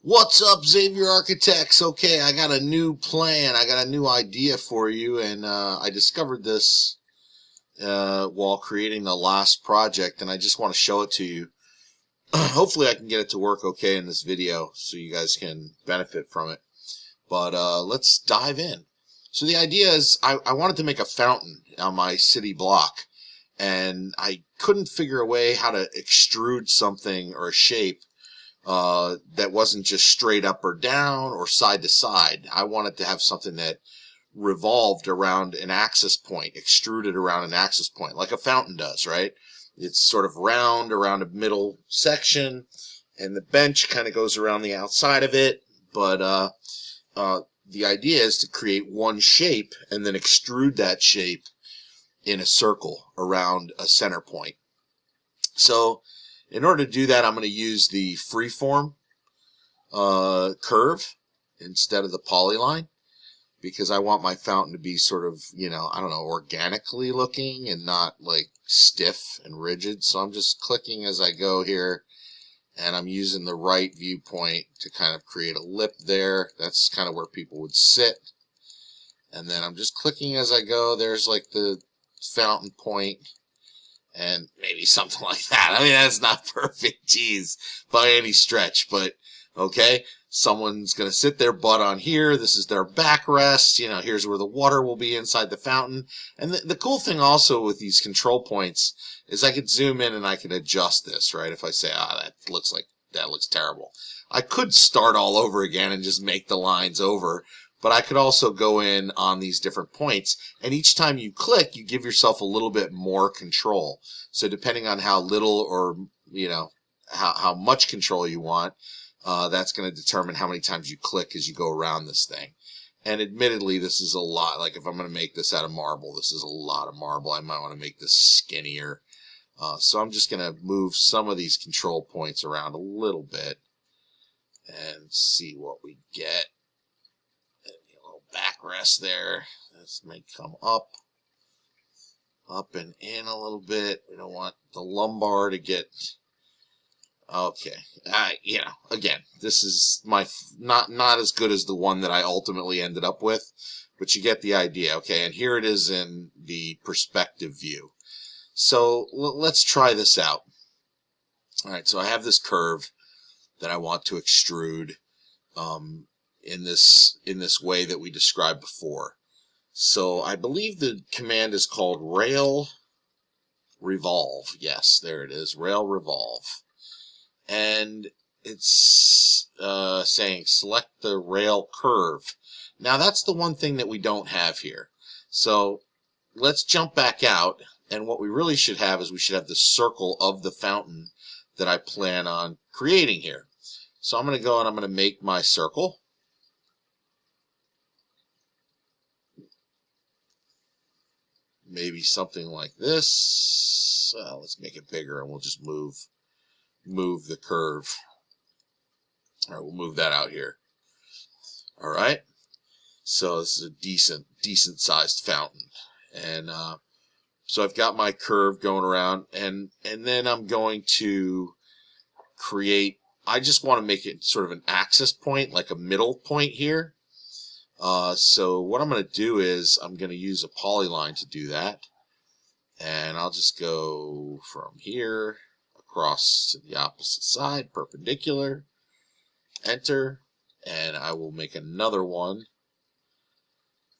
What's up, Xavier Architects? Okay, I got a new plan. I got a new idea for you, and I discovered this while creating the last project, and I just want to show it to you. Hopefully, I can get it to work okay in this video so you guys can benefit from it. But let's dive in. So the idea is I wanted to make a fountain on my city block, and I couldn't figure a way how to extrude something or a shape that wasn't just straight up or down or side to side. I wanted to have something that revolved around an axis point, extruded around an axis point, like a fountain does, right? It's sort of round around a middle section, and the bench kind of goes around the outside of it, but the idea is to create one shape and then extrude that shape in a circle around a center point. So in order to do that, I'm going to use the freeform curve instead of the polyline, because I want my fountain to be sort of, I don't know, organically looking and not like stiff and rigid. So I'm just clicking as I go here, and I'm using the right viewpoint to kind of create a lip there. That's kind of where people would sit. And then I'm just clicking as I go. There's like the fountain point, and maybe something like that. I mean, that's not perfect, geez, by any stretch, but okay. Someone's going to sit their butt on here. This is their backrest. Here's where the water will be inside the fountain. And the cool thing also with these control points is I could zoom in and I can adjust this, right? If I say, that looks terrible. I could start all over again and just make the lines over, but I could also go in on these different points, and each time you click, you give yourself a little bit more control. So depending on how little or, how much control you want, that's going to determine how many times you click as you go around this thing. And admittedly, this is a lot. Like if I'm going to make this out of marble, this is a lot of marble. I might want to make this skinnier. So I'm just going to move some of these control points around a little bit and see what we get. A little backrest there. This may come up and in a little bit. We don't want the lumbar to get... Okay, again, this is my not as good as the one that I ultimately ended up with, but you get the idea. Okay, and here it is in the perspective view. So let's try this out. All right, so I have this curve that I want to extrude in this way that we described before. So I believe the command is called RailRevolve. Yes, there it is, RailRevolve. And it's saying select the rail curve. Now that's the one thing that we don't have here. So let's jump back out, and what we really should have is we should have the circle of the fountain that I plan on creating here. So I'm going to go and I'm going to make my circle. Maybe something like this. Let's make it bigger, and we'll just move the curve. All right, we'll move that out here. All right, so this is a decent sized fountain, and so I've got my curve going around, and then I'm going to create. I just want to make it sort of an axis point, like a middle point here. So what I'm going to do is I'm going to use a polyline to do that, and I'll just go from here across to the opposite side, perpendicular, enter, and I will make another one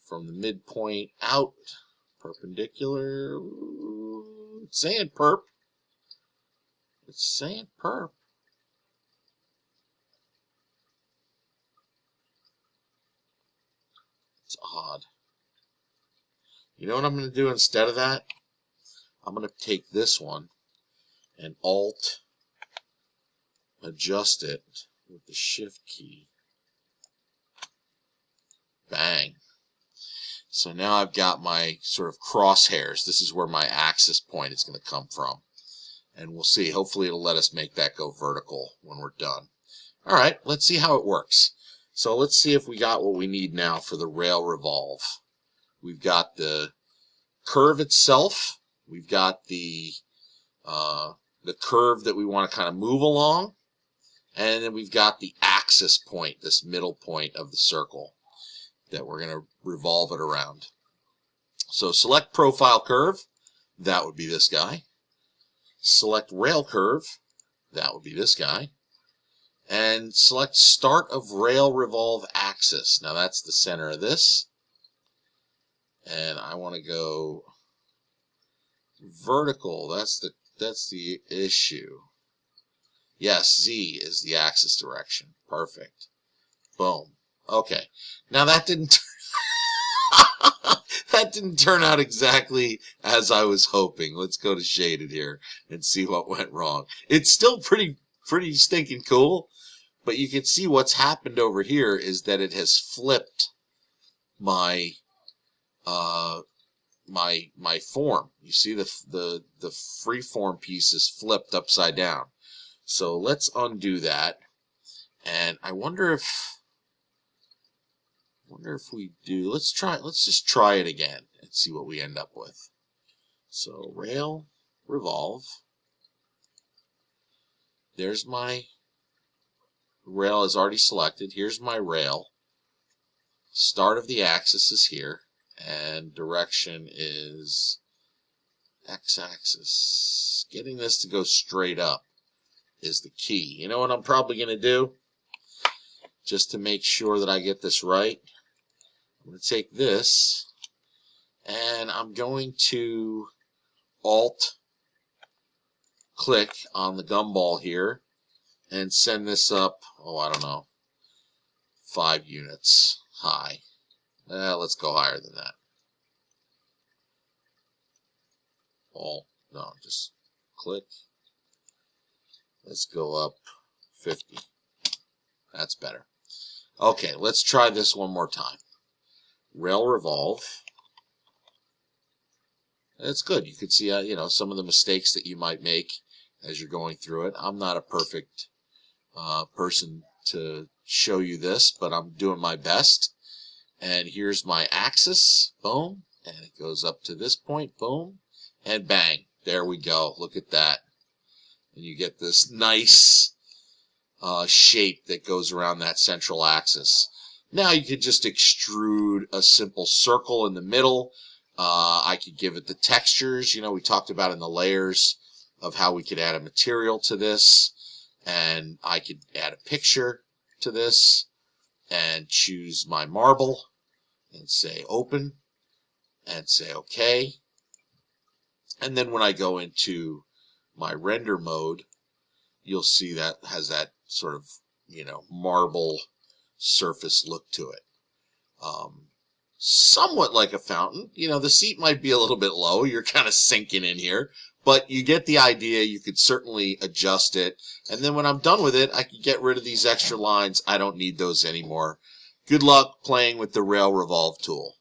from the midpoint out, perpendicular. It's saying perp. It's saying perp. It's odd. You know what I'm going to do instead of that? I'm going to take this one and Alt adjust it with the Shift key. Bang. So now I've got my sort of crosshairs. This is where my axis point is going to come from. And we'll see. Hopefully it'll let us make that go vertical when we're done. All right, let's see how it works. So let's see if we got what we need now for the RailRevolve. We've got the curve itself. We've got the curve that we want to kind of move along, And then we've got the axis point, this middle point of the circle that we're going to revolve it around. So select profile curve, that would be this guy. Select rail curve, that would be this guy. And select start of rail revolve axis. Now that's the center of this. And I want to go vertical. That's the issue. Yes, Z is the axis direction. Perfect. Boom. Okay. Now that didn't that didn't turn out exactly as I was hoping. Let's go to shaded here and see what went wrong. It's still pretty stinking cool, but you can see what's happened over here is that it has flipped my my form. You see the freeform piece is flipped upside down. So let's undo that. And I wonder if we do, let's just try it again and see what we end up with. So rail revolve. There's my rail is already selected. Here's my rail. Start of the axis is here, and direction is x-axis. Getting this to go straight up is the key. You know what I'm probably going to do? Just to make sure that I get this right, I'm going to take this and I'm going to Alt click on the gumball here and send this up, oh, I don't know, 5 units high. Let's go higher than that. Alt, no, just click. Let's go up 50. That's better. Okay, let's try this one more time. Rail revolve. It's good. You can see, you know, some of the mistakes that you might make as you're going through it. I'm not a perfect person to show you this, but I'm doing my best. And here's my axis. Boom. And it goes up to this point. Boom. And bang. There we go. Look at that. And you get this nice shape that goes around that central axis. Now you could just extrude a simple circle in the middle. I could give it the textures. You know, we talked about in the layers of how we could add a material to this. And I could add a picture to this and choose my marble and say open and say OK. And then when I go into my render mode, you'll see that has that sort of, you know, marble surface look to it. Somewhat like a fountain. You know, the seat might be a little bit low. You're kind of sinking in here. But you get the idea. You could certainly adjust it. And then when I'm done with it, I can get rid of these extra lines. I don't need those anymore. Good luck playing with the RailRevolve tool.